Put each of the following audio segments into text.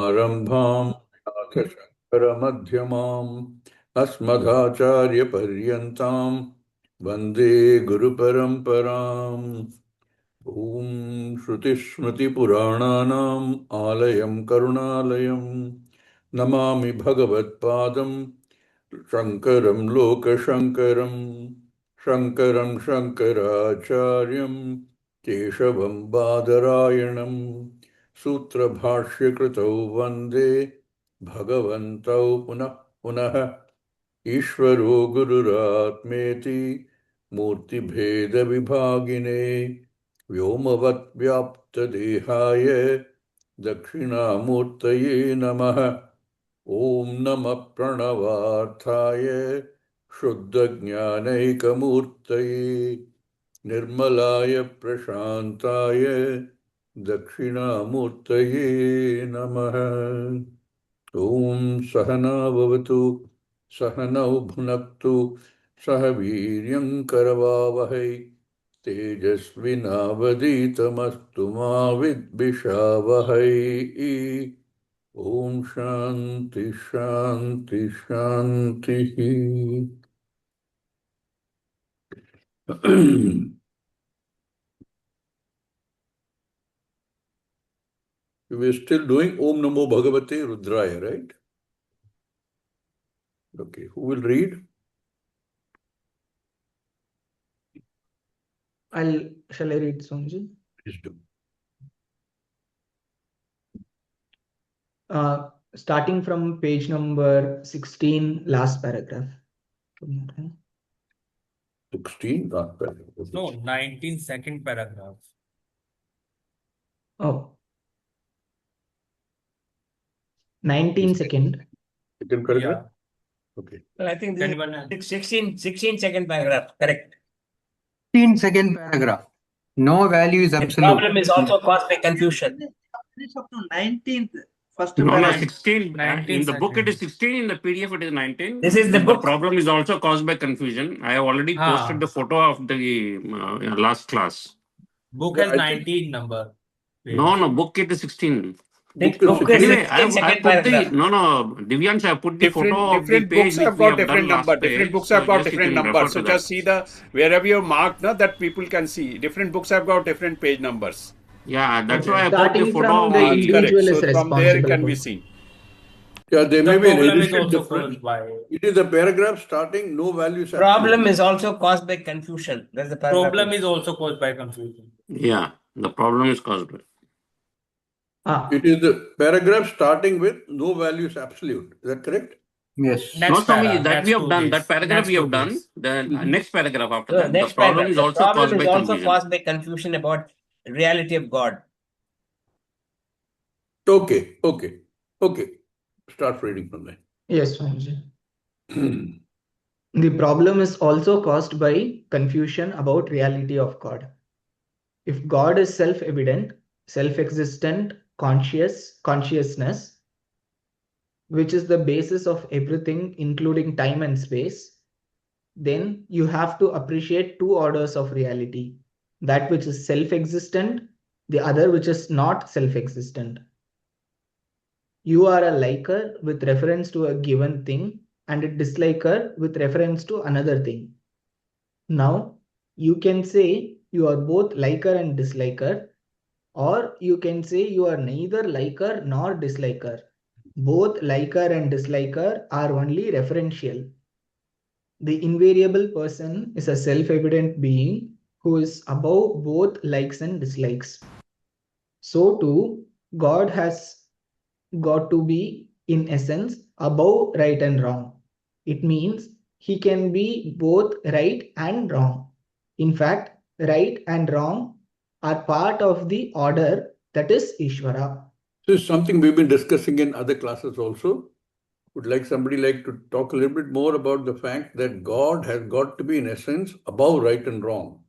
आरम्भाम् नाथशङ्करमध्यमाम् अस्मदाचार्यपर्यन्ताम् वन्दे गुरुपरम्पराम्। ॐ श्रुतिस्मृतिपुराणानाम् आलयं करुणालयं नमामि भगवत्पादं शङ्करं लोकशङ्करं शङ्करं शङ्कराचार्यं केशवं बादरायणं सूत्रभाष्यकृतौ वन्दे भगवन्तौ पुनः पुनः। ईश्वरो गुरुरात्मेति मूर्तिभेदविभागिने व्योमवद्व्याप्तदेहाय दक्षिणामूर्तये नमः। ॐ नमः प्रणवार्थाय शुद्धज्ञानैकमूर्तये निर्मलाय प्रशान्ताय दक्षिणामूर्तये नमः। ॐ सहना भवतु सहनौ भुनक्तु सह वीर्यं करवावहै तेजस्विनावधीतमस्तु मा विद्विषावहै। ॐ शान्ति शान्ति शान्तिः। We're still doing Om Namo Bhagavate Rudraya, right? Okay, who will read? Shall I read, Swamiji? Please do. Starting from page number 16, last paragraph. 16, not bad. No, 19, second paragraph. Oh. 19 second. Second paragraph? Okay. Well, I think this Anyone else? is 16 second paragraph, correct. 15 second paragraph. No value is The absolute. problem is also caused by confusion. Finish up to 19th. First No, paragraph. 16. 19 In the book it is seconds. 16, in the PDF it is 19. This is the book. problem is also caused by confusion. I have already posted the photo of the last class. Book Yeah, has I 19 number. No, book it is 16. Book is Anyway, I 16 second put the, paragraph. Divyansh, I have put the photo of the Different page books which have we got have different done last number. page. Different books So have got just you different can refer numbers. to So that. just see the wherever you marked now that people can see. Different books have got different page numbers. Yeah, that's why I put Starting the photo from of the Correct. individual is So from there it responsible can for. be seen. Yeah, there The may be an problem is edition also difference. caused by. It is a paragraph starting no values. Problem is also caused by confusion. That's the paragraph. Problem is also caused by confusion. Yeah, the problem is caused by. It is the paragraph starting with no values absolute. Is that correct? Yes. Next No, Swami, para, that next we have two done. days. That paragraph Next we have two done. days. The next paragraph after So that. next The problem paragraph. is The also problem caused by is also confusion. caused by confusion about reality of God. Okay. Start reading from there. Yes, Swamiji. The problem is also caused by confusion about reality of God. If God is self-evident, self-existent, consciousness, which is the basis of everything, including time and space, then you have to appreciate two orders of reality. That which is self-existent, the other which is not self-existent. You are a liker with reference to a given thing and a disliker with reference to another thing. Now, you can say you are both liker and disliker, or you can say you are neither liker nor disliker. Both liker and disliker are only referential. The invariable person is a self-evident being who is above both likes and dislikes. So too, God has got to be, in essence, above right and wrong. It means he can be both right and wrong. In fact, right and wrong are part of the order that is Ishvara. This is something we've been discussing in other classes also. Would somebody like to talk a little bit more about the fact that God has got to be, in essence, above right and wrong?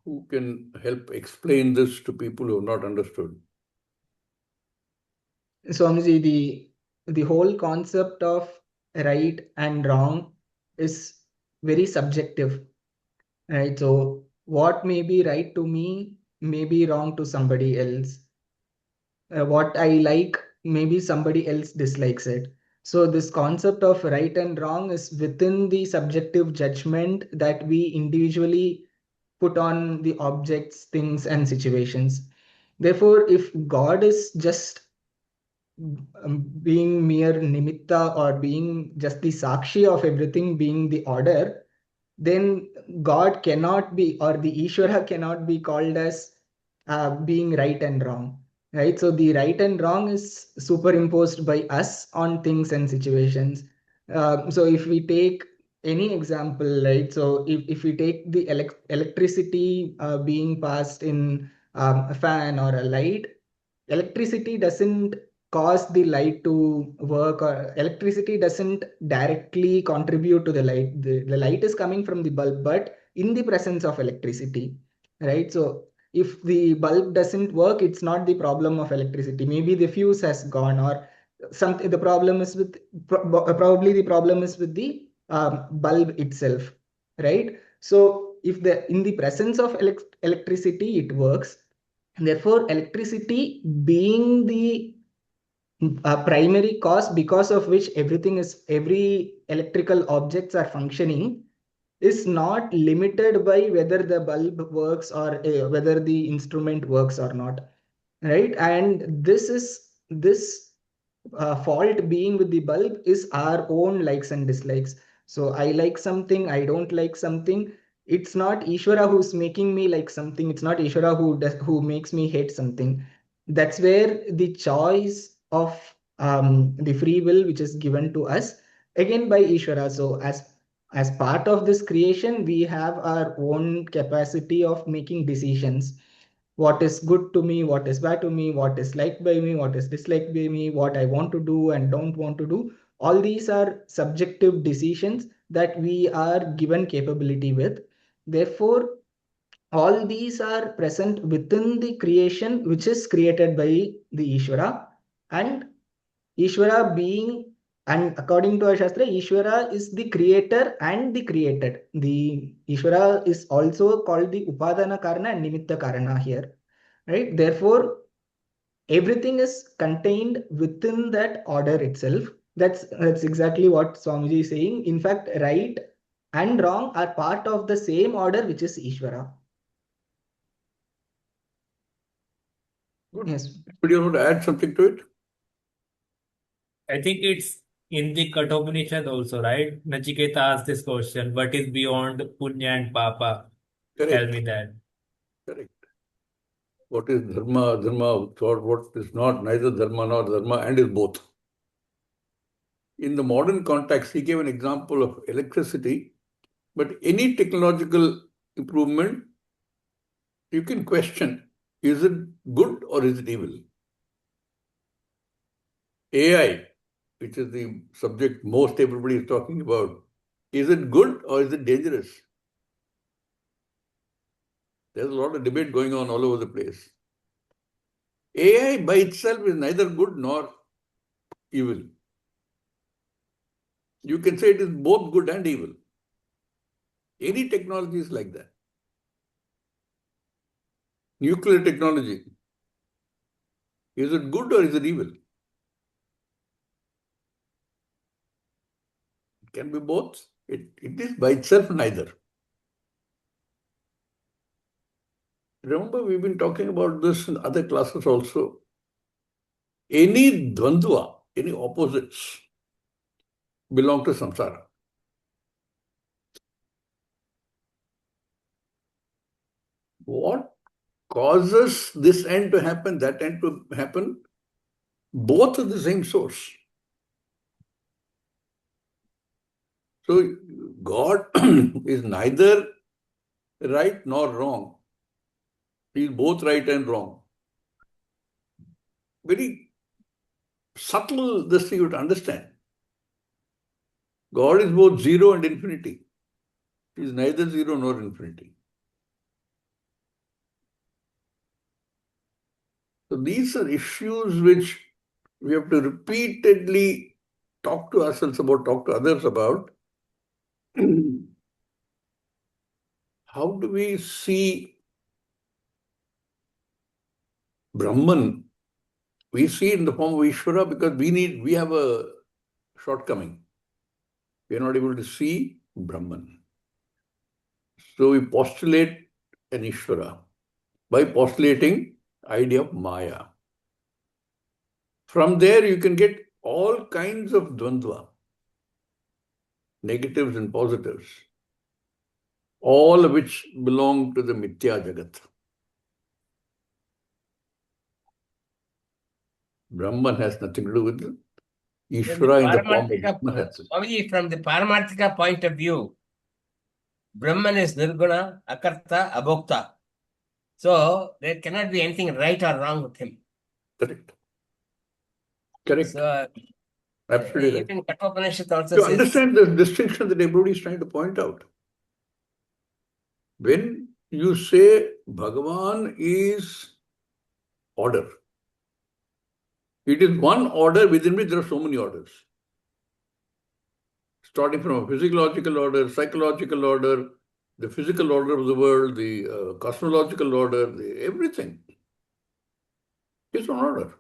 Who can help explain this to people who have not understood? Swamiji, the whole concept of right and wrong is very subjective, right? So what may be right to me may be wrong to somebody else. What I like, maybe somebody else dislikes it. So this concept of right and wrong is within the subjective judgment that we individually put on the objects, things, and situations. Therefore, if God is just being mere nimitta or being just the sakshi of everything, being the order, then God cannot be, or the Ishvara cannot be called as being right and wrong. Right? So the right and wrong is superimposed by us on things and situations. So if we take any example, right? So if we take the electricity being passed in a fan or a light, electricity doesn't cause the light to work, or electricity doesn't directly contribute to the light. The light is coming from the bulb, but in the presence of electricity, right? So if the bulb doesn't work, it's not the problem of electricity. Maybe the fuse has gone, or something. The problem is with probably the problem is with the bulb itself, right? So if the in the presence of electricity it works, therefore electricity being the primary cause because of which every electrical objects are functioning, is not limited by whether the bulb works or whether the instrument works or not, right? And this fault being with the bulb is our own likes and dislikes. So I like something, I don't like something. It's not Ishvara who's making me like something. It's not Ishvara who makes me hate something. That's where the choice of the free will, which is given to us again by Ishvara. So as part of this creation, we have our own capacity of making decisions. What is good to me, what is bad to me, what is liked by me, what is disliked by me, what I want to do and don't want to do. All these are subjective decisions that we are given capability with. Therefore, all these are present within the creation which is created by the Ishvara. And Ishvara being, and according to our Shastra, Ishvara is the creator and the created. The Ishvara is also called the Upadana Karana and Nimitta Karana here, right? Therefore, everything is contained within that order itself. That's exactly what Swamiji is saying. In fact, right and wrong are part of the same order, which is Ishvara. Good. Yes. But you want to add something to it? I think it's in the Kathopanishad also, right? Nachiketa asked this question: what is beyond punya and papa? Tell Correct. me that. Correct. What is dharma, what is not, neither dharma nor dharma, and is both. In the modern context, he gave an example of electricity, but any technological improvement, you can question, is it good or is it evil? AI, which is the subject most everybody is talking about, is it good or is it dangerous? There's a lot of debate going on all over the place. AI by itself is neither good nor evil. You can say it is both good and evil. Any technology is like that. Nuclear technology, is it good or is it evil? It can be both. It is by itself neither. Remember, we've been talking about this in other classes also. Any dvandva, any opposites, belong to samsara. What causes this end to happen, that end to happen? Both are the same source. So God is neither right nor wrong. He is both right and wrong. Very subtle this thing you have to understand. God is both zero and infinity. He is neither zero nor infinity. So these are issues which we have to repeatedly talk to ourselves about, talk to others about. How do we see Brahman, we see in the form of Ishvara because we have a shortcoming. We are not able to see Brahman. So we postulate an Ishvara by postulating idea of Maya. From there you can get all kinds of dvandva, negatives and positives, all of which belong to the Mithya Jagat. Brahman has nothing to do with it. Ishvara in the form of Brahman. Swami, from the Paramarthika point of view, Brahman is Nirguna, Akarta, Abhokta. So there cannot be anything right or wrong with him. Correct. Correct. So Absolutely right. even Kathopanishad also You says, understand the distinction that everybody is trying to point out. When you say Bhagavan is order, it is one order within which there are so many orders. Starting from a physiological order, psychological order, the physical order of the world, the cosmological order, everything is one order.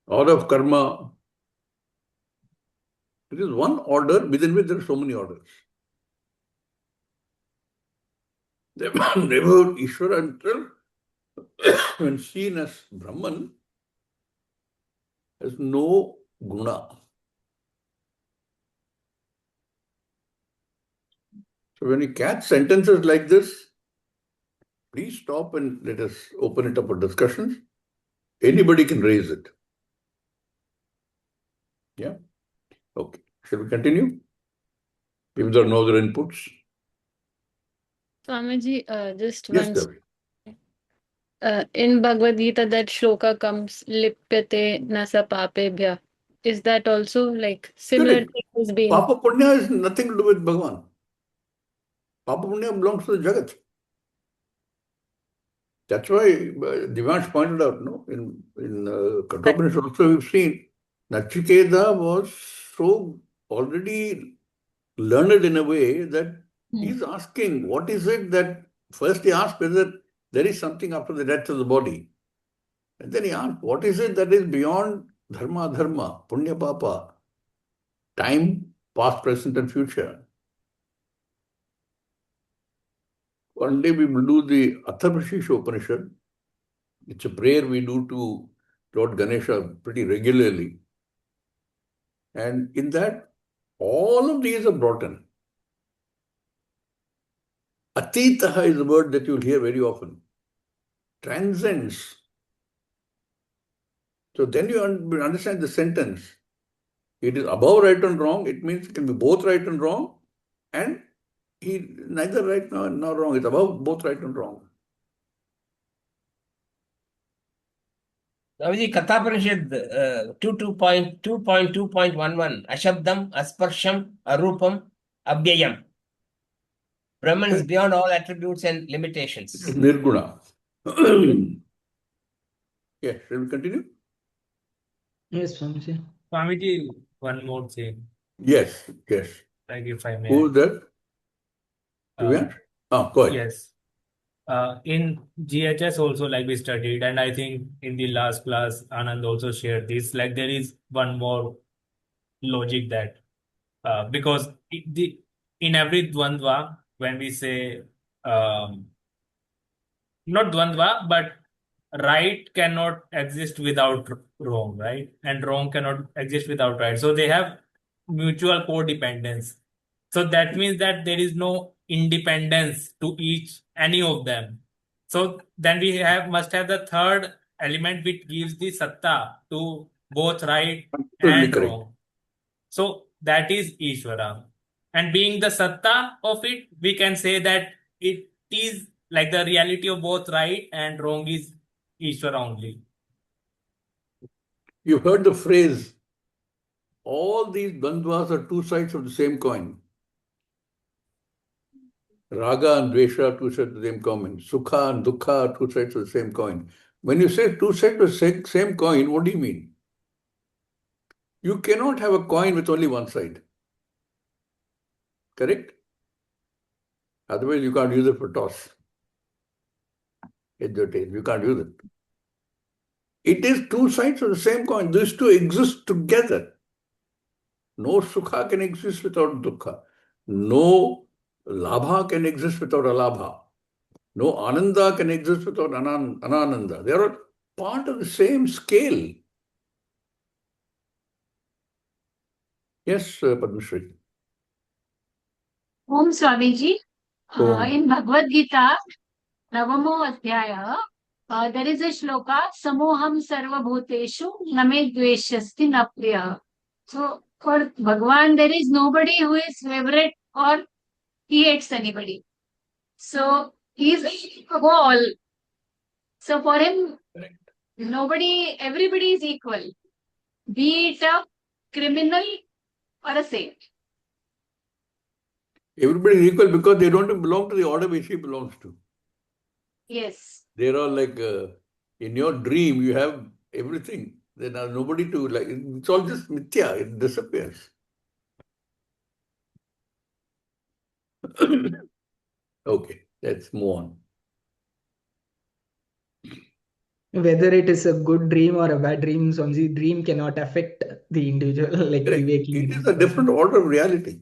Order of karma. It is one order within which there are so many orders. Never Ishvara himself, when seen as Brahman, has no guna. So when you catch sentences like this, please stop and let us open it up for discussions. Anybody can raise it. Yeah? Okay. Shall we continue? If there are no other inputs. Swamiji, just Yes, once. Devi. In Bhagavad Gita, that shloka comes, lipyate nasa papebhya. Is that also like similar Correct. thing has been? Papa Punya has nothing to do with Bhagavan. Papa Punya belongs to the Jagat. That's why Divansh pointed out, no? In Kathopanishad also we've seen Nachiketa was so already learned in a way that he's asking, what is it that first he asked whether there is something after the death of the body. And then he asked, what is it that is beyond dharma, dharma, punya, papa, time, past, present, and future? One day we will do the Atharvashisha Upanishad. It's a prayer we do to Lord Ganesha pretty regularly. And in that, all of these are brought in. Atitaha is a word that you'll hear very often. Transcends. So then you understand the sentence. It is above right and wrong. It means it can be both right and wrong. And he neither right nor wrong. It's above both right and wrong. Swamiji, Kathopanishad 2.2.11, Ashabdam, Asparsham, Arupam, Abhyayam. Brahman is beyond all attributes and limitations. Nirguna. Yes, shall we continue? Yes, Swamiji. Swamiji, one more thing. Yes, yes. Like if I may. Who is that? Divyansh? Go ahead. Yes. In GHS also, like we studied, and I think in the last class, Anand also shared this, like there is one more logic that, because in every dvandva, when we say, not dvandva, but right cannot exist without wrong, right? And wrong cannot exist without right. So they have mutual codependence. So that means that there is no independence to any of them. So then we must have the third element which gives the satta to both right and correct. wrong. So that is Ishvara. And being the satta of it, we can say that it is like the reality of both right and wrong is Ishvara only. You've heard the phrase, all these bandhvas are two sides of the same coin. Raga and Dvesha, two sides of the same coin. Sukha and Dukkha, two sides of the same coin. When you say two sides of the same coin, what do you mean? You cannot have a coin with only one side. Correct? Otherwise, you can't use it for toss. Head or tail. You can't use it. It is two sides of the same coin. These two exist together. No sukha can exist without dukkha. No labha can exist without alabha. No ananda can exist without anananda. They are all part of the same scale. Yes, Padmashri. Om Swamiji, Om. in Bhagavad Gita, Navamo Adhyaya, there is a shloka, Samoham Sarva Bhuteshu, Name Dveshasti Napriya. So, for Bhagwan, there is nobody who is favorite or he hates anybody. So, he is above all. So, for him, everybody is equal. Be it a criminal or a saint. Everybody is equal because they don't belong to the order which he belongs to. Yes. They're all like, in your dream, you have everything. Then nobody to like, it's all just mithya, it disappears. Okay, let's move on. Whether it is a good dream or a bad dream, Swamiji, dream cannot affect the individual. Like Correct. It is a different order of reality.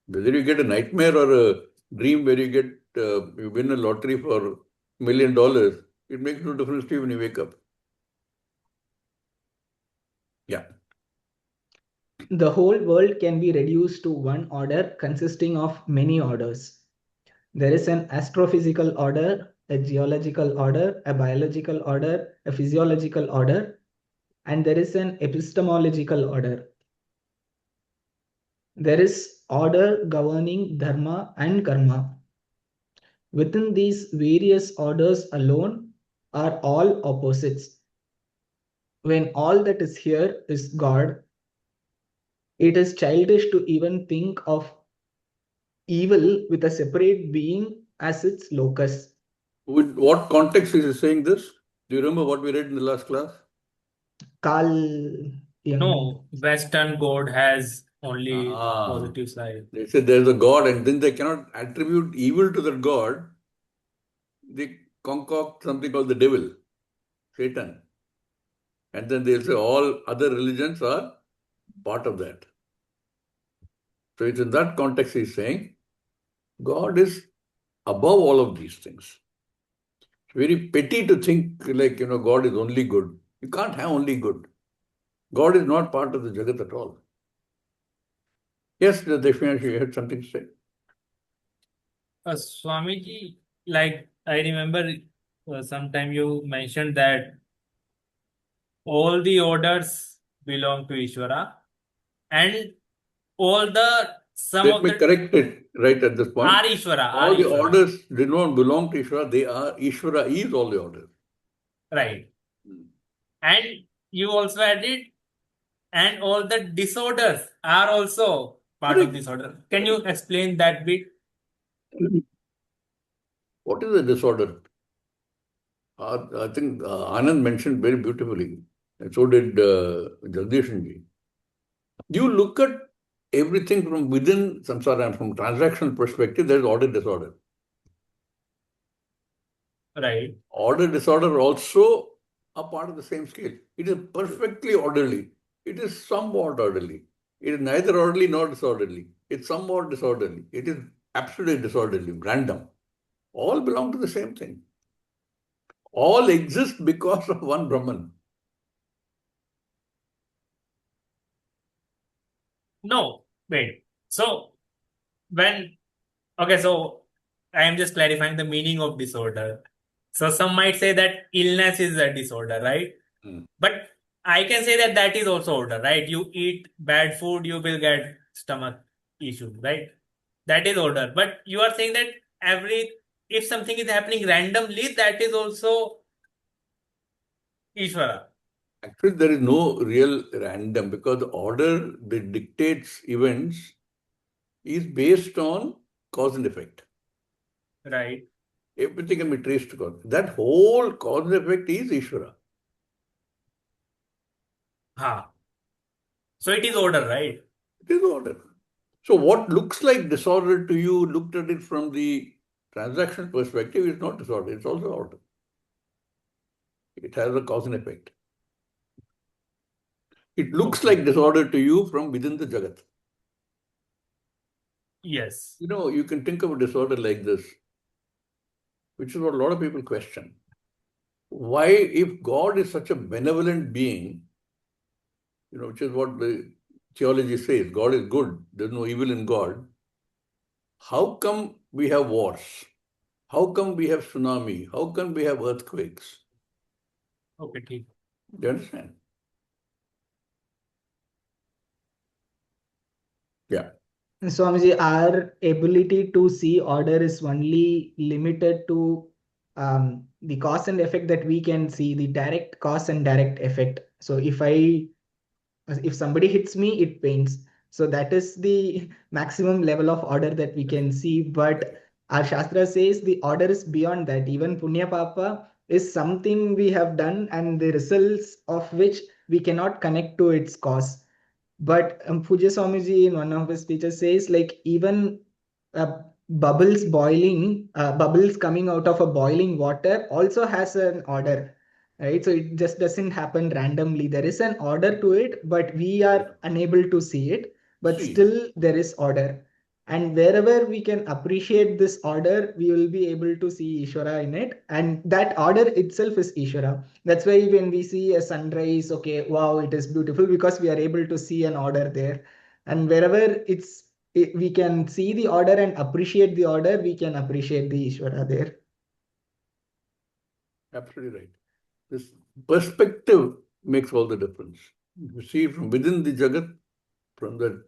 Whether you get a nightmare or a dream where you get you win a lottery for $1 million, it makes no difference to you when you wake up. Yeah. The whole world can be reduced to one order consisting of many orders. There is an astrophysical order, a geological order, a biological order, a physiological order, and there is an epistemological order. There is order governing dharma and karma. Within these various orders alone are all opposites. When all that is here is God, it is childish to even think of evil with a separate being as its locus. With what context is he saying this? Do you remember what we read in the last class? No, Western God has only positive side. They say there's a God, and then they cannot attribute evil to that God. They concoct something called the devil, Satan. And then they'll say all other religions are part of that. So it's in that context he's saying God is above all of these things. It's very petty to think like, God is only good. You can't have only good. God is not part of the Jagat at all. Yes, Deshmina, you had something to say. Swamiji, like I remember sometime you mentioned that all the orders belong to Ishvara and all the Let me correct it right at this point. are Ishvara. All the orders do not belong to Ishvara. They are, Ishvara is all the orders. Right. And you also added, and all the disorders are also part of this order. Can you explain that bit? What is a disorder? I think Anand mentioned very beautifully, and so did Jagdishanji. You look at everything from within samsara and from transactional perspective, there is order disorder. Right. Order disorder also a part of the same scale. It is perfectly orderly. It is somewhat orderly. It is neither orderly nor disorderly. It's somewhat disorderly. It is absolutely disorderly, random. All belong to the same thing. All exist because of one Brahman. No, wait. So so I am just clarifying the meaning of disorder. So some might say that illness is a disorder, right? But I can say that that is also order, right? You eat bad food, you will get stomach issue, right? That is order. But you are saying that if something is happening randomly, that is also Ishvara. Actually, there is no real random because the order that dictates events is based on cause and effect. Right. Everything can be traced to cause. That whole cause and effect is Ishvara. So it is order, right? It is order. So what looks like disorder to you, looked at it from the transactional perspective, it's not disorder, it's also order. It has a cause and effect. It looks like disorder to you from within the Jagat. Yes. You can think of a disorder like this, which is what a lot of people question. Why, if God is such a benevolent being, which is what the theology says, God is good, there's no evil in God, how come we have wars? How come we have tsunami? How come we have earthquakes? Okay, ठीक. Do you understand? Yeah. Swamiji, our ability to see order is only limited to the cause and effect that we can see, the direct cause and direct effect. So if somebody hits me, it pains. So that is the maximum level of order that we can see. But our Shastra says the order is beyond that. Even Punya Papa is something we have done and the results of which we cannot connect to its cause. But Puja Swamiji in one of his speeches says like even bubbles coming out of a boiling water also has an order, right? So it just doesn't happen randomly. There is an order to it, but we are unable to see it. But still there is order. And wherever we can appreciate this order, we will be able to see Ishvara in it. And that order itself is Ishvara. That's why when we see a sunrise, okay, wow, it is beautiful because we are able to see an order there. And wherever we can see the order and appreciate the order, we can appreciate the Ishvara there. Absolutely right. This perspective makes all the difference. You see from within the Jagat, from the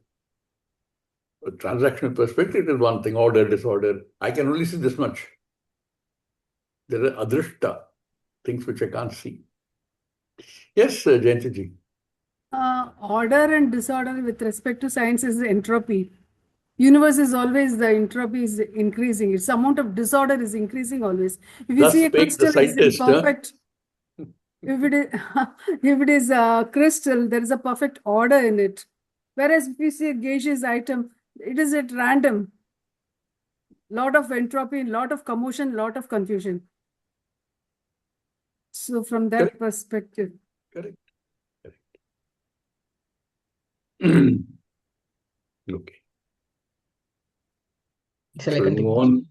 transactional perspective, it is one thing, order, disorder. I can only see this much. There are adrishta, things which I can't see. Yes, Jayanti ji. Order and disorder with respect to science is entropy. Universe is always, the entropy is increasing. Its amount of disorder is increasing always. If you see a crystal is imperfect, if it is a crystal, there is a perfect order in it. Whereas if you see a gaseous item, it is at random. Lot of entropy, lot of commotion, lot of confusion. So from that perspective. Correct. Okay. Shall I continue?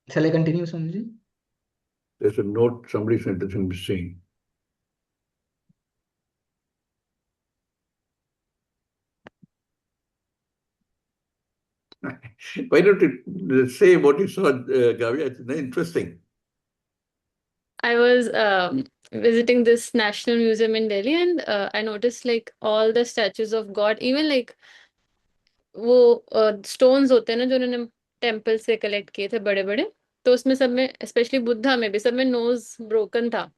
Shall I continue, Swamiji? There's a note somebody sent us in missing. Why don't you say what you saw, Gavya? It's very interesting. I was visiting this National Museum in Delhi, and I noticed like all the statues of God, even like वो stones होते हैं ना जो उन्होंने temple से collect किए थे बड़े बड़े, तो उसमें सब में स्पेशली बुद्धा में भी सब में नोज ब्रोकन था.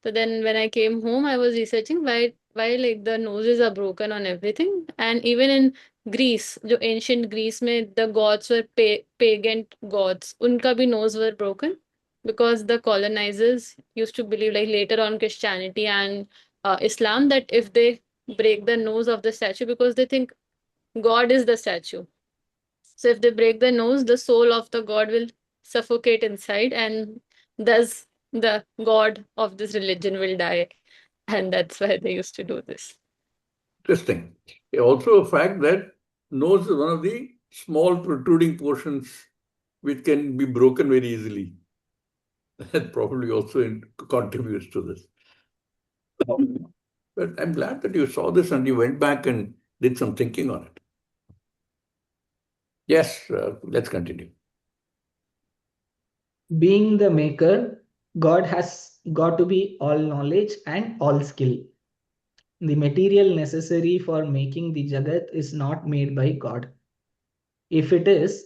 So then when I came home, I was researching why like the noses are broken on everything. And even in Greece, जो ancient Greece में the gods were pagan gods, उनका भी nose were broken because the colonizers used to believe like later on Christianity and Islam that if they break the nose of the statue because they think God is the statue. So if they break the nose, the soul of the God will suffocate inside and thus the God of this religion will die. And that's why they used to do this. Interesting. Also a fact that nose is one of the small protruding portions which can be broken very easily. That probably also contributes to this. But I'm glad that you saw this and you went back and did some thinking on it. Yes, let's continue. Being the maker, God has got to be all knowledge and all skill. The material necessary for making the Jagat is not made by God. If it is,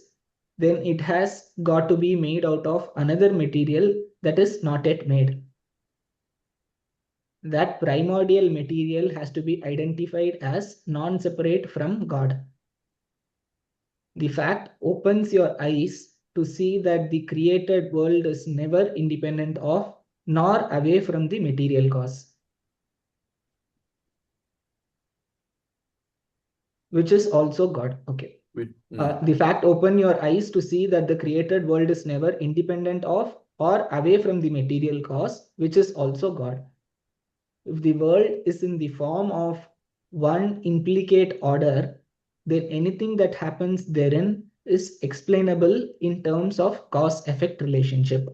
then it has got to be made out of another material that is not yet made. That primordial material has to be identified as non-separate from God. The fact opens your eyes to see that the created world is never independent of nor away from the material cause, which is also God. Okay. The fact open your eyes to see that the created world is never independent of or away from the material cause, which is also God. If the world is in the form of one implicate order, then anything that happens therein is explainable in terms of cause-effect relationship.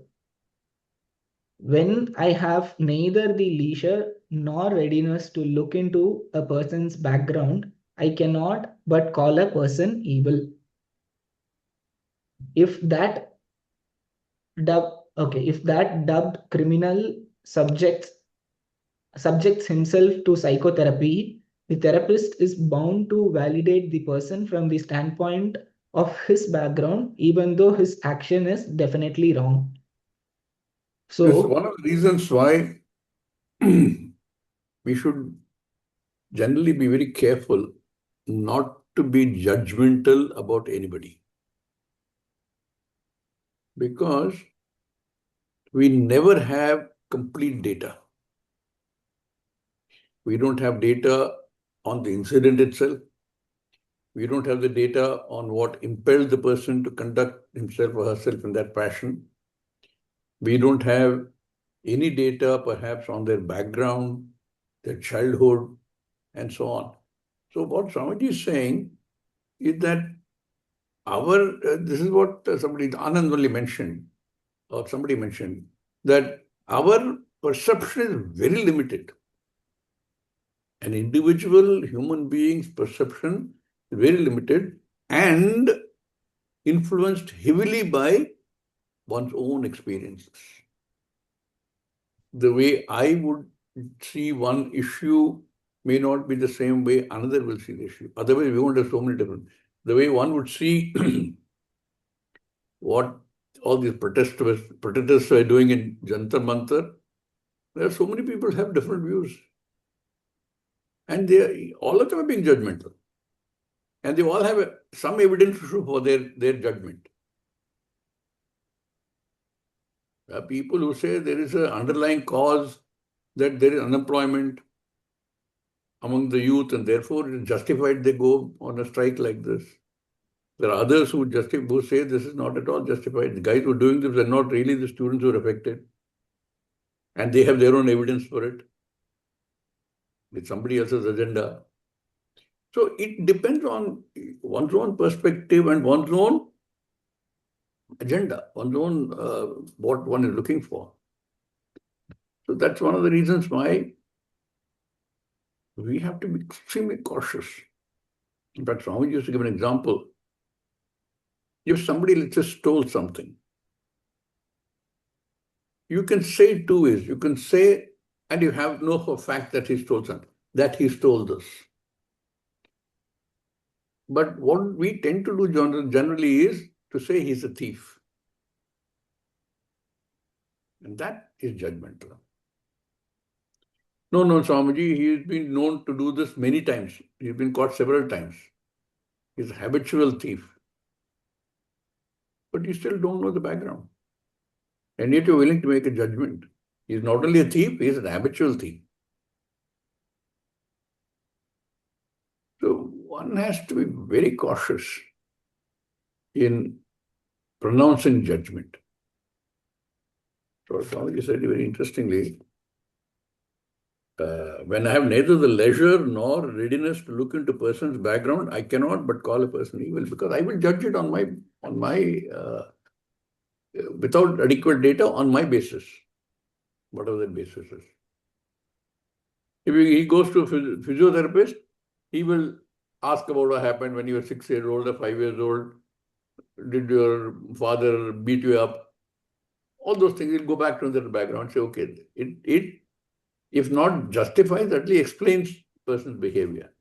When I have neither the leisure nor readiness to look into a person's background, I cannot but call a person evil. If that dubbed criminal subjects himself to psychotherapy, the therapist is bound to validate the person from the standpoint of his background, even though his action is definitely wrong. So, this is one of the reasons why we should generally be very careful not to be judgmental about anybody. Because we never have complete data. We don't have data on the incident itself. We don't have the data on what impelled the person to conduct himself or herself in that fashion. We don't have any data perhaps on their background, their childhood, and so on. So what Swamiji is saying is that this is what Anand only mentioned, or somebody mentioned, that our perception is very limited. An individual human being's perception is very limited and influenced heavily by one's own experiences. The way I would see one issue may not be the same way another will see the issue. Otherwise, we won't have so many different. The way one would see what all these protesters were doing in Jantar Mantar, there are so many people have different views. And all of them are being judgmental. And they all have some evidence to show for their judgment. There are people who say there is an underlying cause, that there is unemployment among the youth, and therefore it is justified they go on a strike like this. There are others who say this is not at all justified. The guys who are doing this are not really the students who are affected. And they have their own evidence for it. It's somebody else's agenda. So it depends on one's own perspective and one's own agenda, one's own what one is looking for. So that's one of the reasons why we have to be extremely cautious. In fact, Swami used to give an example. If somebody, let's say, stole something, you can say it two ways. You can say, and you have no for fact that he stole something, that he stole this. But what we tend to do generally is to say he's a thief. And that is judgmental. No, Swamiji, he's been known to do this many times. He's been caught several times. He's a habitual thief. But you still don't know the background. And yet you're willing to make a judgment. He's not only a thief, he's an habitual thief. So one has to be very cautious in pronouncing judgment. So Swamiji said very interestingly, when I have neither the leisure nor readiness to look into a person's background, I cannot but call a person evil, because I will judge it on my without adequate data on my basis, whatever that basis is. If he goes to a physiotherapist, he will ask about what happened when you were 6 years old or 5 years old. Did your father beat you up? All those things. He'll go back to the background and say, okay, it if not justifies, at least explains the person's behavior.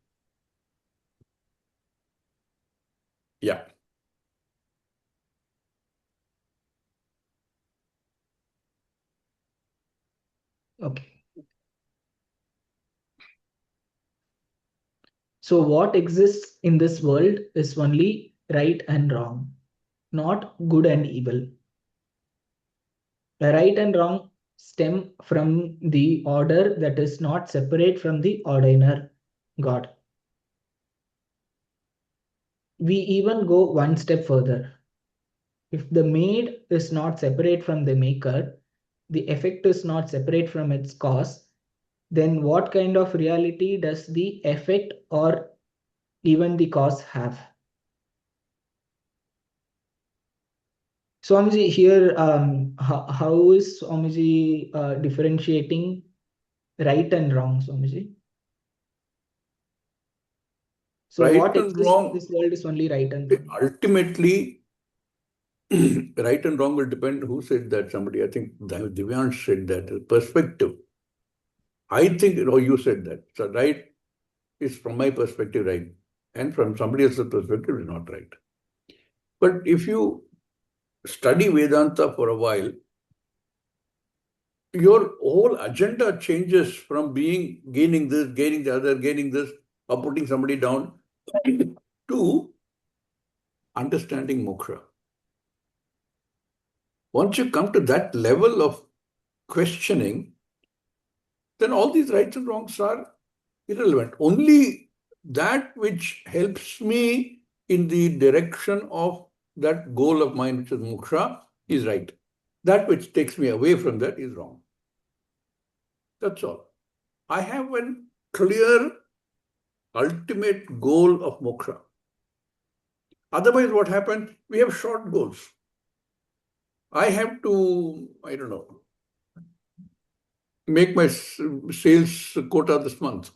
Yeah. Okay. So what exists in this world is only right and wrong, not good and evil. The right and wrong stem from the order that is not separate from the ordainer, God. we even go one step further. If the made is not separate from the maker, the effect is not separate from its cause, then what kind of reality does the effect or even the cause have? Swamiji, here, how is Swamiji differentiating right and wrong, Swamiji? So Right what and exists wrong, in this world is only right and wrong. ultimately, right and wrong will depend who said that. Somebody, I think Divyansh said that. Perspective. I think, you said that. So right is from my perspective right. And from somebody else's perspective is not right. But if you study Vedanta for a while, your whole agenda changes from gaining this, gaining the other, gaining this, or putting somebody down, to understanding moksha. Once you come to that level of questioning, then all these rights and wrongs are irrelevant. Only that which helps me in the direction of that goal of mine, which is moksha, is right. That which takes me away from that is wrong. That's all. I have a clear ultimate goal of moksha. Otherwise, what happens? We have short goals. I have to, I don't know, make my sales quota this month.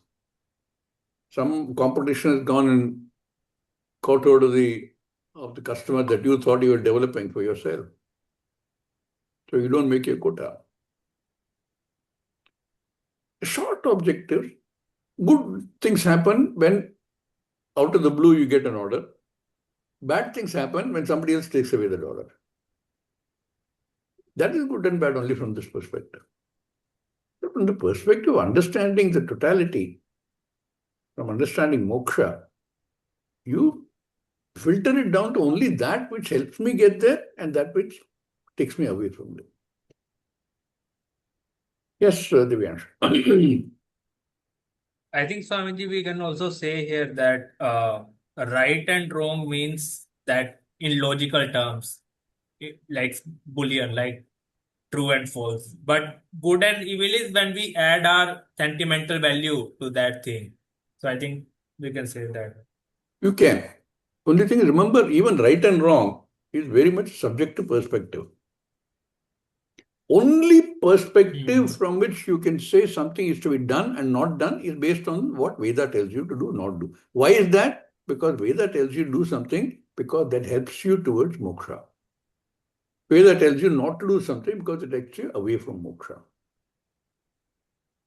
Some competition has gone and caught hold of the customer that you thought you were developing for yourself. So you don't make your quota. Short objectives. Good things happen when out of the blue you get an order. Bad things happen when somebody else takes away that order. That is good and bad only from this perspective. But from the perspective of understanding the totality, from understanding moksha, you filter it down to only that which helps me get there and that which takes me away from it. Yes, Divyansh. I think, Swamiji, we can also say here that right and wrong means that in logical terms, like Boolean, like true and false. But good and evil is when we add our sentimental value to that thing. So I think we can say that. You can. Only thing is, remember, even right and wrong is very much subject to perspective. Only perspective from which you can say something is to be done and not done is based on what Veda tells you to do, not do. Why is that? Because Veda tells you to do something because that helps you towards moksha. Veda tells you not to do something because it takes you away from moksha.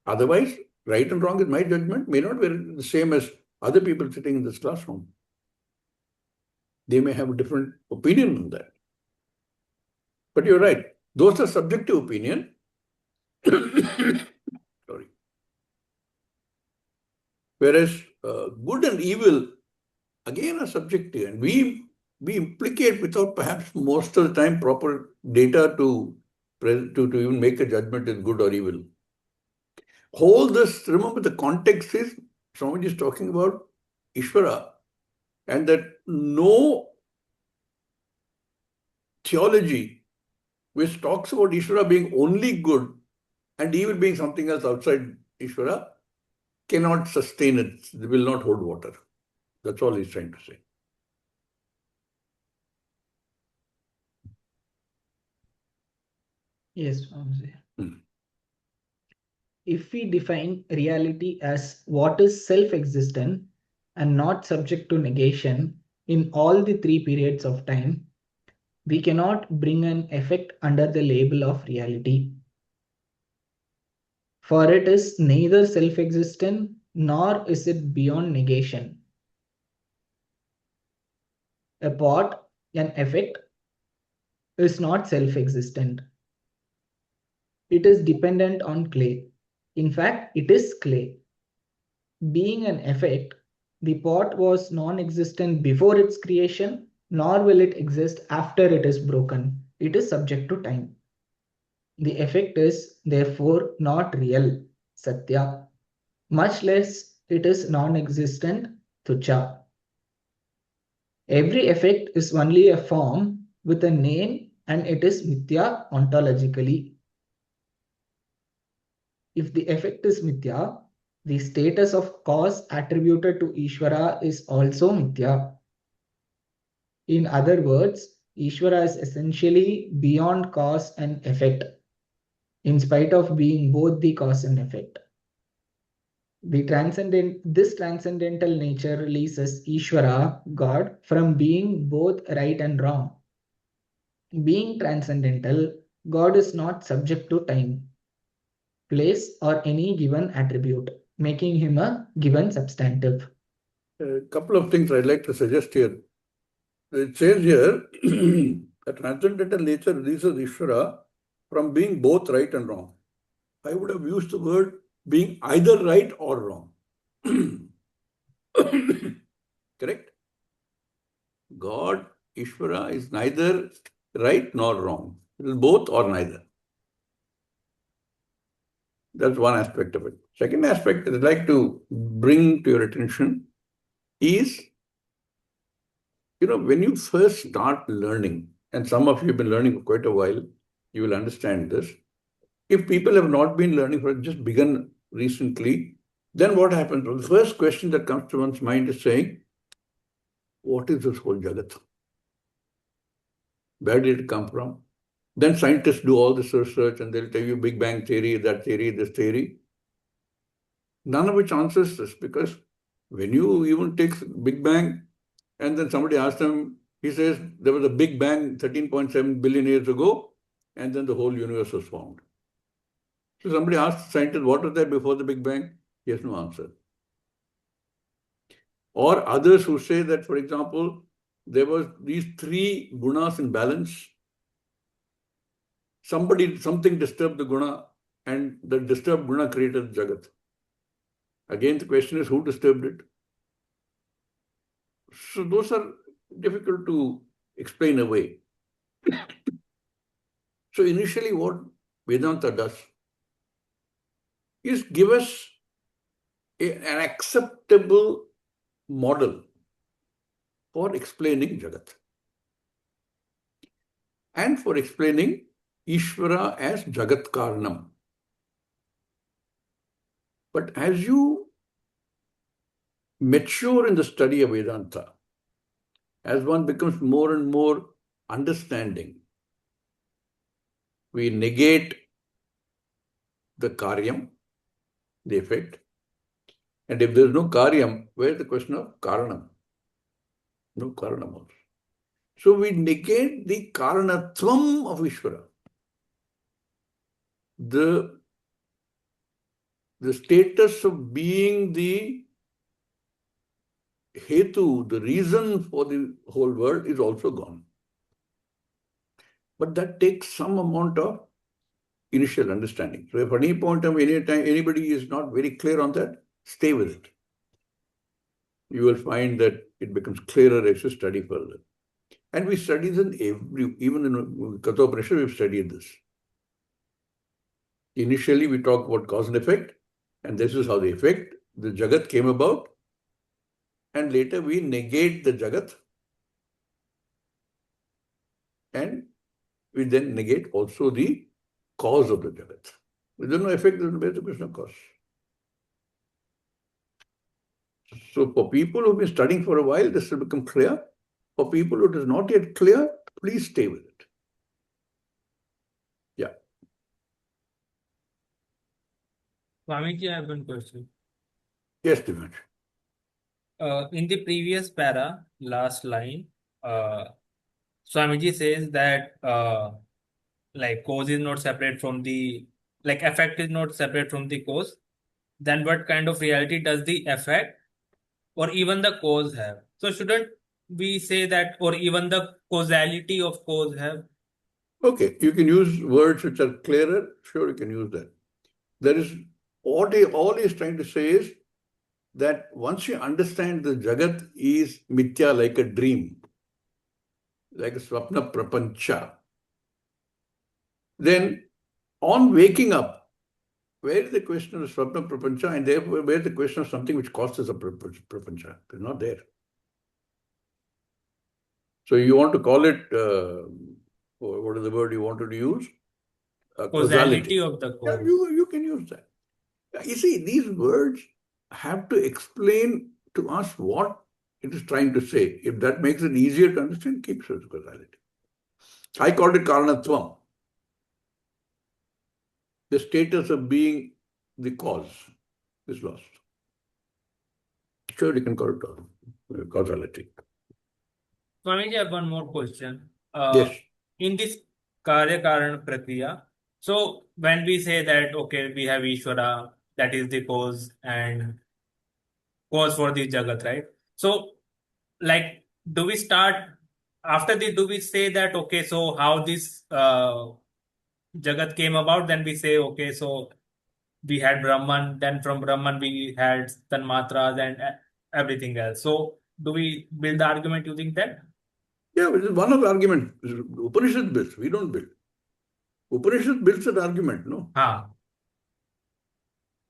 Otherwise, right and wrong is my judgment, may not be the same as other people sitting in this classroom. They may have a different opinion on that. But you're right. Those are subjective opinion. Sorry. Whereas good and evil, again, are subjective. And we implicate without perhaps most of the time proper data to even make a judgment is good or evil. Whole this, remember the context is, Swami is talking about Ishvara, and that no theology which talks about Ishvara being only good and evil being something else outside Ishvara cannot sustain it. It will not hold water. That's all he's trying to say. Yes, Swamiji. If we define reality as what is self-existent and not subject to negation in all the three periods of time, we cannot bring an effect under the label of reality. For it is neither self-existent nor is it beyond negation. A pot, an effect, is not self-existent. It is dependent on clay. In fact, it is clay. Being an effect, the pot was non-existent before its creation, nor will it exist after it is broken. It is subject to time. The effect is therefore not real, Satya. Much less it is non-existent, Tucha. Every effect is only a form with a name and it is mithya ontologically. If the effect is mithya, the status of cause attributed to Ishvara is also mithya. In other words, Ishvara is essentially beyond cause and effect, in spite of being both the cause and effect. This transcendental nature releases Ishvara, God, from being both right and wrong. Being transcendental, God is not subject to time, place, or any given attribute, making him a given substantive. A couple of things I'd like to suggest here. It says here, the transcendental nature releases Ishvara from being both right and wrong. I would have used the word being either right or wrong. Correct? God, Ishvara, is neither right nor wrong. It is both or neither. That's one aspect of it. Second aspect I'd like to bring to your attention is, when you first start learning, and some of you have been learning for quite a while, you will understand this. If people have not been learning for just begun recently, then what happens? Well, the first question that comes to one's mind is saying, what is this whole Jagat? Where did it come from? Then scientists do all this research and they'll tell you Big Bang theory, that theory, this theory. None of which answers this, because when you even take Big Bang and then somebody asks them, he says there was a Big Bang 13.7 billion years ago and then the whole universe was formed. So somebody asks the scientist, what was there before the Big Bang? He has no answer. Or others who say that, for example, there was these three gunas in balance. Something disturbed the guna and the disturbed guna created Jagat. Again, the question is who disturbed it? So those are difficult to explain away. So initially what Vedanta does is give us an acceptable model for explaining Jagat and for explaining Ishvara as Jagat Karanam. But as you mature in the study of Vedanta, as one becomes more and more understanding, we negate the karyam, the effect. And if there is no karyam, where is the question of karanam? No karanam also. So we negate the karanatvam of Ishvara. The status of being the hetu, the reason for the whole world, is also gone. But that takes some amount of initial understanding. So if at any point of any time anybody is not very clear on that, stay with it. You will find that it becomes clearer as you study further. And we study this even in Kathopanishad, we've studied this. Initially, we talk about cause and effect, and this is how the Jagat came about. And later we negate the Jagat, and we then negate also the cause of the Jagat. If there is no effect, there is no question of cause. So for people who have been studying for a while, this will become clear. For people who it is not yet clear, please stay with it. Yeah. Swamiji, I have one question. Yes, Divansh. In the previous para, last line, Swamiji says that like cause is not separate from the, like effect is not separate from the cause. Then what kind of reality does the effect or even the cause have? So shouldn't we say that, or even the causality of cause have? Okay, you can use words which are clearer. Sure, you can use that. There is all he is trying to say is that once you understand the Jagat is mithya, like a dream, like a swapna prapancha, then on waking up, where is the question of swapna prapancha, and therefore where is the question of something which causes a prapancha? It's not there. So you want to call it, what is the word you wanted to use? Causality of the Yeah, cause. you can use that. You see, these words have to explain to us what it is trying to say. If that makes it easier to understand, keep it as causality. I called it karanatvam. The status of being the cause is lost. Sure, you can call it causality. Swamiji, I have one more question. Yes. In this Karya Karan Prakriya, so when we say that, okay, we have Ishvara, that is the cause and cause for this Jagat, right? So, like, do we start after this? Do we say that, okay, so how this Jagat came about? Then we say, okay, so we had Brahman, then from Brahman we had Tanmatras and everything else. So, do we build the argument using that? Yeah, it is one of the arguments. Upanishad builds, we don't build. Upanishad builds an argument, no?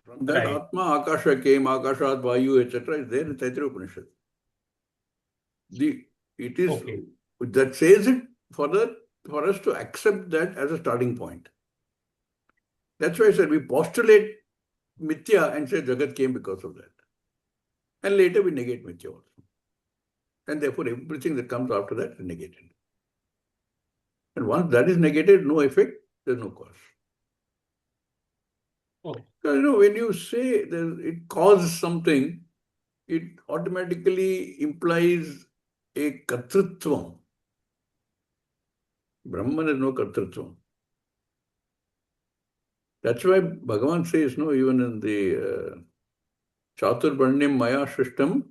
From that, Right. Atma, Akasha came, Akashat, Vayu, etc. is there in Taittiriya Upanishad. It is that says it for us to accept that as a starting point. That's why I said we postulate Mithya and say Jagat came because of that. And later we negate Mithya also. And therefore everything that comes after that is negated. And once that is negated, no effect, there's no cause. So, when you say that it causes something, it automatically implies a kartrutvam. Brahman has no kartrutvam. That's why Bhagavan says, no, even in the Chaturvarnyam Maya Shrishtam,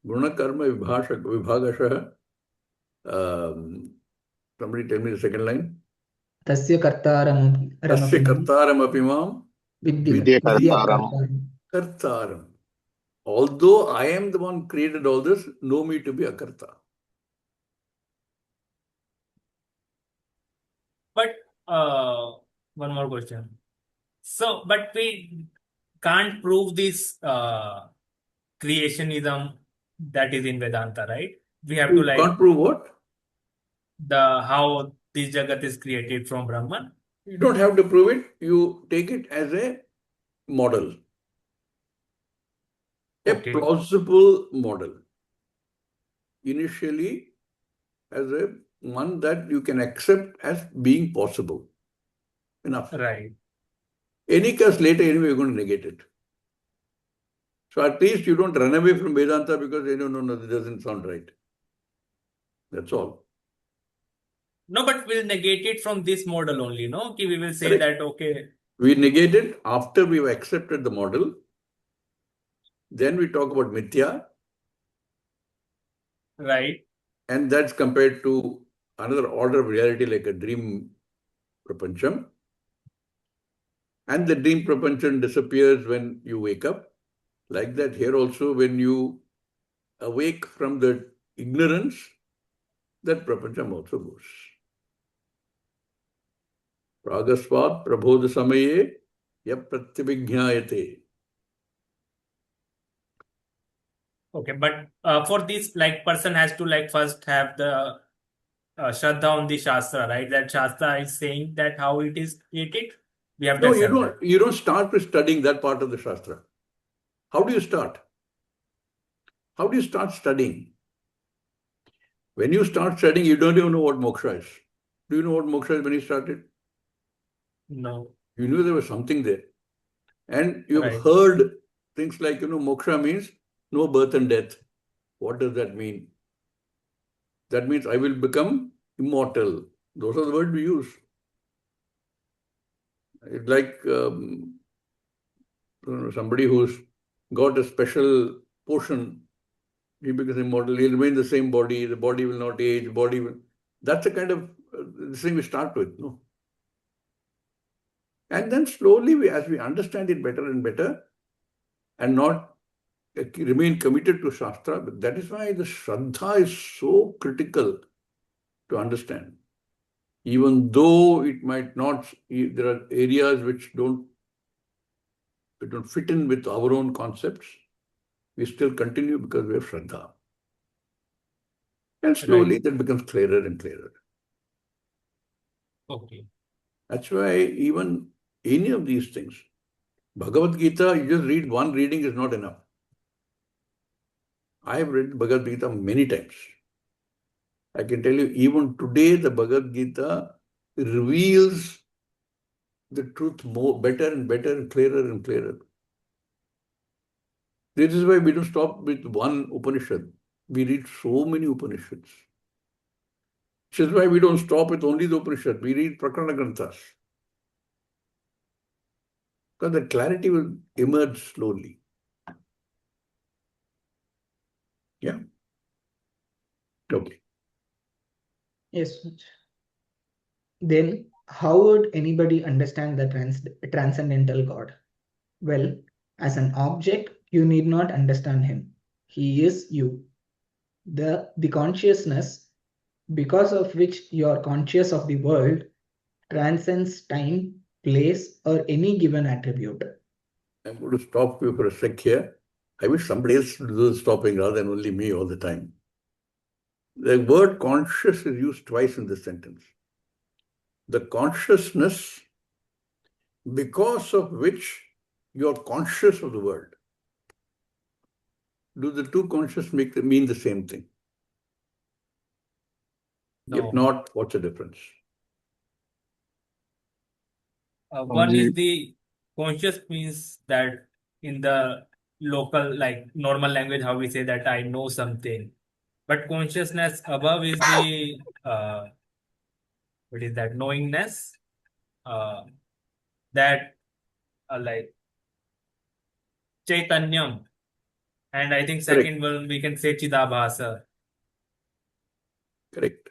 Guna Karma Vibhagasha. Somebody tell me the second line. Tasya kartaram apimam vidya kartaram. Although I am the one who created all this, know me to be a karta. But one more question. So, but we can't prove this creationism that is in Vedanta, right? We have to can't prove what? How this Jagat is created from Brahman. You don't have to prove it. You take it as a model. A plausible model. Initially, as a one that you can accept as being possible. Enough. Right. Any case later, anyway, you're going to negate it. So at least you don't run away from Vedanta because no, this doesn't sound right. That's all. No, but we'll negate it from this model only, no? We will say that, okay. We negate it after we've accepted the model. Then we talk about Mithya. Right. And that's compared to another order of reality like a dream prapancham. And the dream prapancham disappears when you wake up. Like that here also, when you awake from the ignorance, that prapancham also goes. Pragasvat prabodha samaye yap pratyabhijnayate. Okay, but for this, like, person has to first have the Shraddha on the Shastra, right? That Shastra is saying that how it is created. We have to accept that. You don't start with studying that part of the Shastra. How do you start? How do you start studying? When you start studying, you don't even know what moksha is. Do you know what moksha is when you started? No. You knew there was something there. And you've heard things like, moksha means no birth and death. What does that mean? That means I will become immortal. Those are the words we use. It's like somebody who's got a special potion, he becomes immortal. He'll remain the same body. The body will not age. That's the kind of thing we start with, no? And then slowly, as we understand it better and better, and not remain committed to Shastra, that is why the Shraddha is so critical to understand. Even though it might not, there are areas which don't fit in with our own concepts, we still continue because we have Shraddha. And slowly that becomes clearer and clearer. Okay. That's why even any of these things, Bhagavad Gita, you just read one reading is not enough. I have read Bhagavad Gita many times. I can tell you, even today, the Bhagavad Gita reveals the truth more better and better and clearer and clearer. This is why we don't stop with one Upanishad. We read so many Upanishads. Which is why we don't stop with only the Upanishad. We read Prakarana Granthas. Because the clarity will emerge slowly. Yeah. Okay. Yes. Then, how would anybody understand the transcendental God? Well, as an object, you need not understand him. He is you. The consciousness, because of which you are conscious of the world, transcends time, place, or any given attribute. I'm going to stop you for a sec here. I wish somebody else would do the stopping rather than only me all the time. The word conscious is used twice in this sentence. The consciousness because of which you are conscious of the world. Do the two conscious mean the same thing? No. If not, what's the difference? One is the conscious means that in the local, like normal language, how we say that I know something. But consciousness above is the, what is that, knowingness? That like Chaitanyam. And I think second one we can say Chidabhasa. Correct.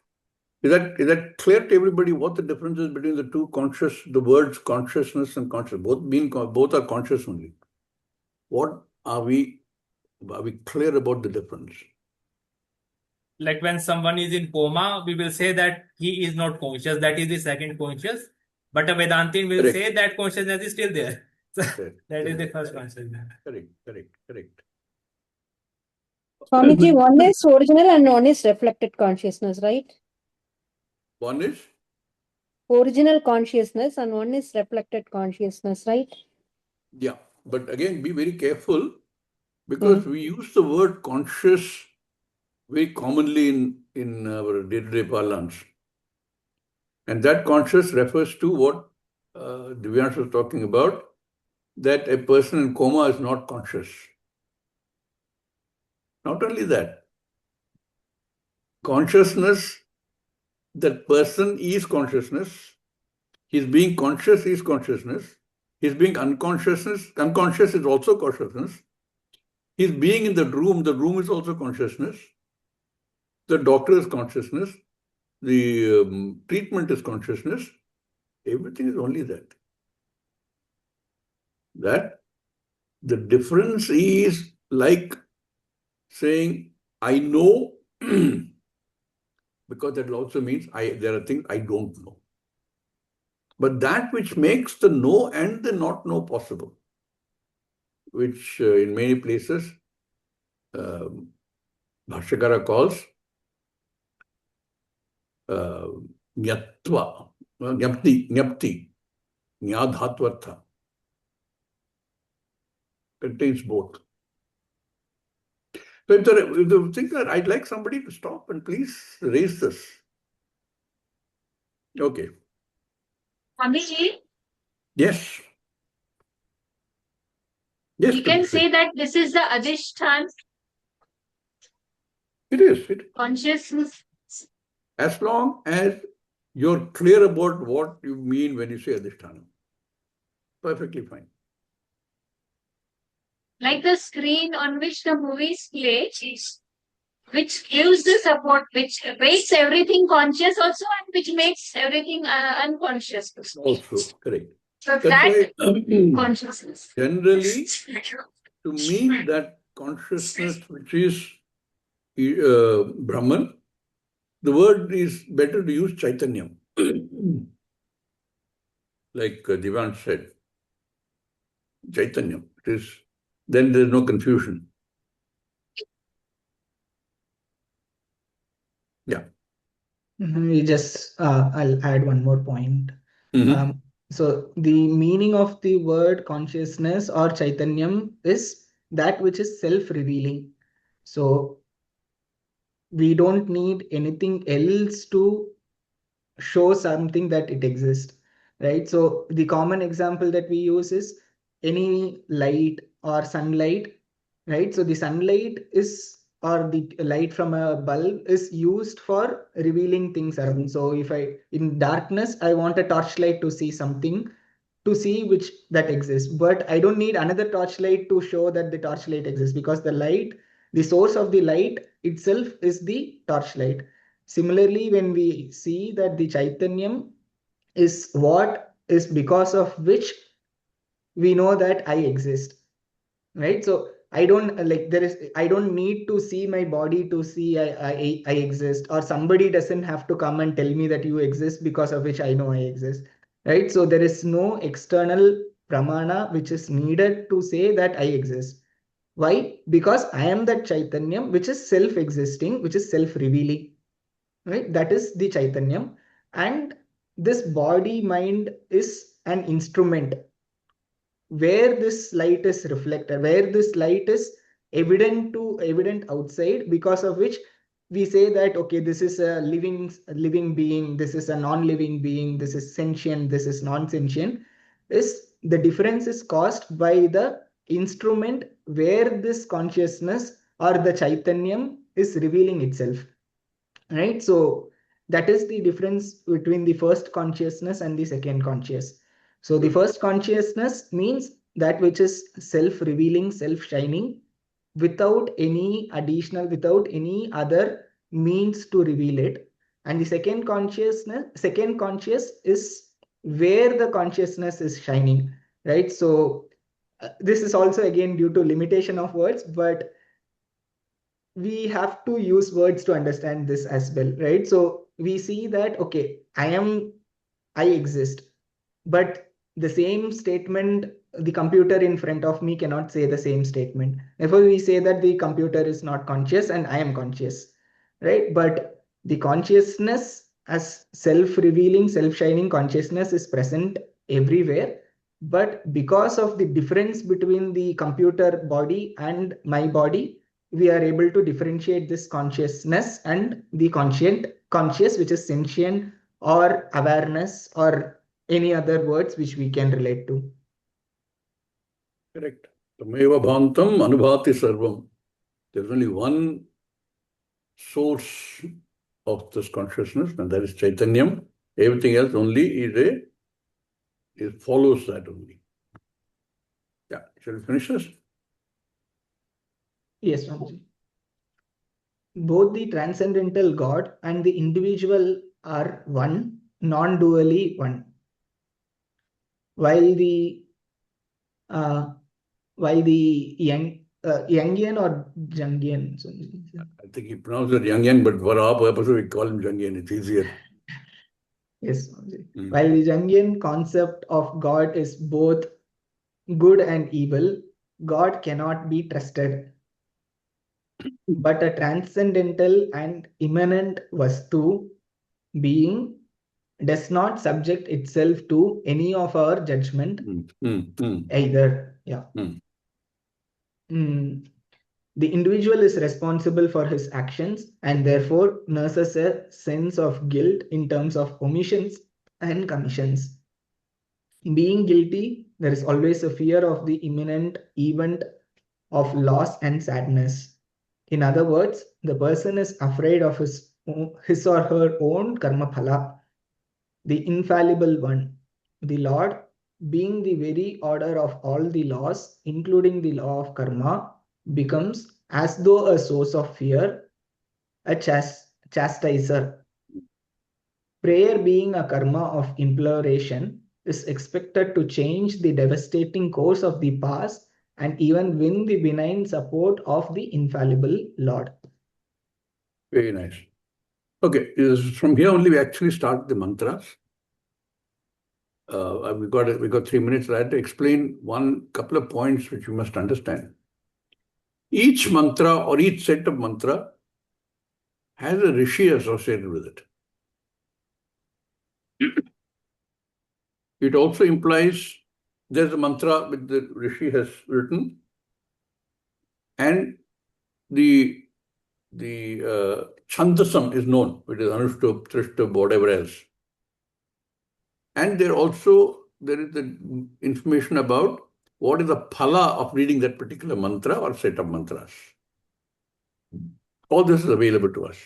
Is that clear to everybody what the difference is between the two conscious, the words consciousness and conscious? Both are conscious only. What are we clear about the difference? Like when someone is in coma, we will say that he is not conscious. That is the second conscious. But a Vedantin will say that consciousness is still there. So that is the first consciousness. Correct. Swamiji, one is original and one is reflected consciousness, right? One is? Original consciousness and one is reflected consciousness, right? Yeah, but again, be very careful because we use the word conscious very commonly in our day-to-day parlance. And that conscious refers to what Divyansh was talking about, that a person in coma is not conscious. Not only that, consciousness, that person is consciousness. His being conscious is consciousness. His being unconscious is also consciousness. His being in the room is also consciousness. The doctor is consciousness. The treatment is consciousness. Everything is only that. That the difference is like saying, I know, because that also means there are things I don't know. But that which makes the know and the not know possible, which in many places Bhashyakara calls Nyatva, Nyapti, Nyadhatvartha, contains both. So if the thinker, I'd like somebody to stop and please raise this. Okay. Swamiji, Yes. Yes. we can say that this is the Adhishthan. It is. Consciousness. As long as you're clear about what you mean when you say Adhishthanam. Perfectly fine. Like the screen on which the movies play, which gives the support, which makes everything conscious also, and which makes everything unconscious. Also, correct. So that's that consciousness. Generally, to mean that consciousness which is Brahman, the word is better to use Chaitanyam. Like Divan said, Chaitanyam. Then there is no confusion. Yeah. I'll add one more point. So the meaning of the word consciousness or Chaitanyam is that which is self-revealing. So we don't need anything else to show something that it exists, right? So the common example that we use is any light or sunlight, right? So the sunlight is, or the light from a bulb is used for revealing things around. So if in darkness, I want a torchlight to see something, to see which that exists, but I don't need another torchlight to show that the torchlight exists, because the source of the light itself is the torchlight. Similarly, when we see that the Chaitanyam is what is because of which we know that I exist, right? So I don't need to see my body to see I exist, or somebody doesn't have to come and tell me that you exist because of which I know I exist, right? So there is no external pramana which is needed to say that I exist. Why? Because I am that Chaitanyam which is self-existing, which is self-revealing, right? That is the Chaitanyam. And this body mind is an instrument where this light is reflected, where this light is evident outside, because of which we say that, okay, this is a living being, this is a non-living being, this is sentient, this is non-sentient. Is the difference is caused by the instrument where this consciousness or the Chaitanyam is revealing itself, right? So that is the difference between the first consciousness and the second conscious. So the first consciousness means that which is self-revealing, self-shining, without any other means to reveal it. And the second conscious is where the consciousness is shining, right? So this is also again due to limitation of words, but we have to use words to understand this as well, right? So we see that, okay, I exist, but the same statement, the computer in front of me cannot say the same statement. Therefore, we say that the computer is not conscious and I am conscious, right? But the consciousness as self-revealing, self-shining consciousness is present everywhere. But because of the difference between the computer body and my body, we are able to differentiate this consciousness and the conscious, which is sentient or awareness or any other words which we can relate to. Correct. Tameva bhantam anubhati sarvam. There's only one source of this consciousness, and that is Chaitanyam. Everything else only it follows that only. Yeah. Shall we finish this? Yes, Swamiji. Both the transcendental God and the individual are one, non-dually one. While the Yangian or Jungian, I think he pronounced it Yangian, but for our purpose, we call him Jungian. It's easier. Yes, while the Jungian concept of God is both good and evil, God cannot be trusted. But a transcendental and immanent vastu, being, does not subject itself to any of our judgment either. Yeah. The individual is responsible for his actions and therefore nurses a sense of guilt in terms of omissions and commissions. Being guilty, there is always a fear of the imminent event of loss and sadness. In other words, the person is afraid of his or her own karma phala, the infallible one. The Lord, being the very order of all the laws, including the law of karma, becomes as though a source of fear, a chastiser. Prayer, being a karma of imploration, is expected to change the devastating course of the past and even win the benign support of the infallible Lord. Very nice. Okay, from here only we actually start the mantras. We got 3 minutes. I had to explain couple of points which you must understand. Each mantra or each set of mantra has a rishi associated with it. It also implies there's a mantra which the rishi has written, and the chandasam is known, which is anushtup, trishtup, whatever else. And there is the information about what is the phala of reading that particular mantra or set of mantras. All this is available to us.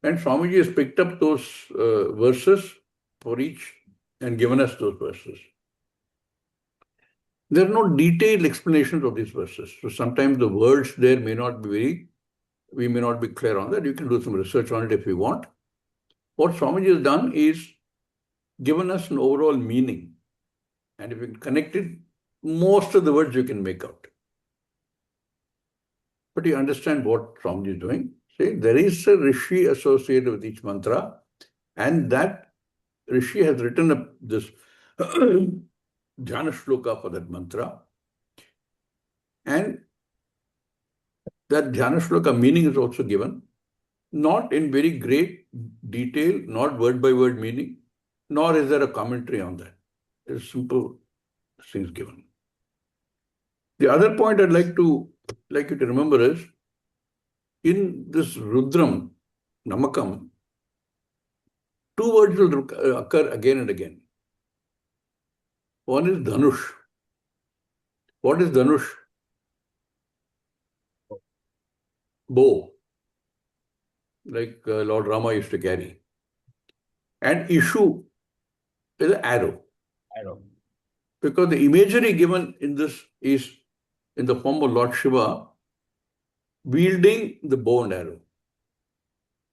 And Swamiji has picked up those verses for each and given us those verses. There are no detailed explanations of these verses. So sometimes the words there may not be we may not be clear on that. You can do some research on it if you want. What Swamiji has done is given us an overall meaning. And if you connect it, most of the words you can make out. But you understand what Swamiji is doing. See, there is a rishi associated with each mantra, and that rishi has written up this dhyana shloka for that mantra. And that dhyana shloka meaning is also given, not in very great detail, not word by word meaning, nor is there a commentary on that. There's simple things given. The other point I'd like you to remember is, in this Rudram, Namakam, two words will occur again and again. One is Dhanush. What is Dhanush? Bow, like Lord Rama used to carry. And Ishu is an arrow. Because the imagery given in this is in the form of Lord Shiva wielding the bow and arrow.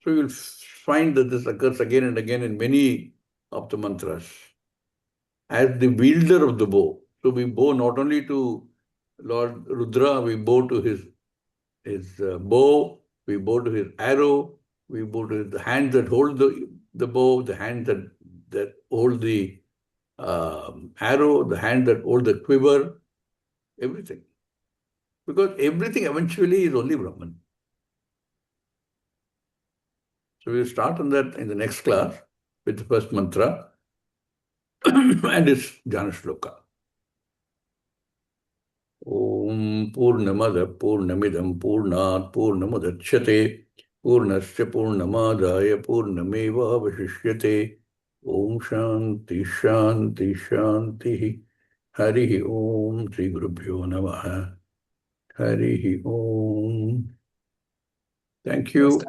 So you'll find that this occurs again and again in many of the mantras as the wielder of the bow. So we bow not only to Lord Rudra, we bow to his bow, we bow to his arrow, we bow to the hands that hold the bow, the hands that hold the arrow, the hand that hold the quiver, everything. Because everything eventually is only Brahman. So we'll start on that in the next class with the first mantra and its Jnana Shloka. Om Purnamada Purnamidam Purnat Purnamudachyate Purnasya Purnamadaya Purnameva Vashishyate. Om Shanti Shanti Shanti. Harihi Om Sri Gurubhyo Namaha. Harihi Om. Thank you.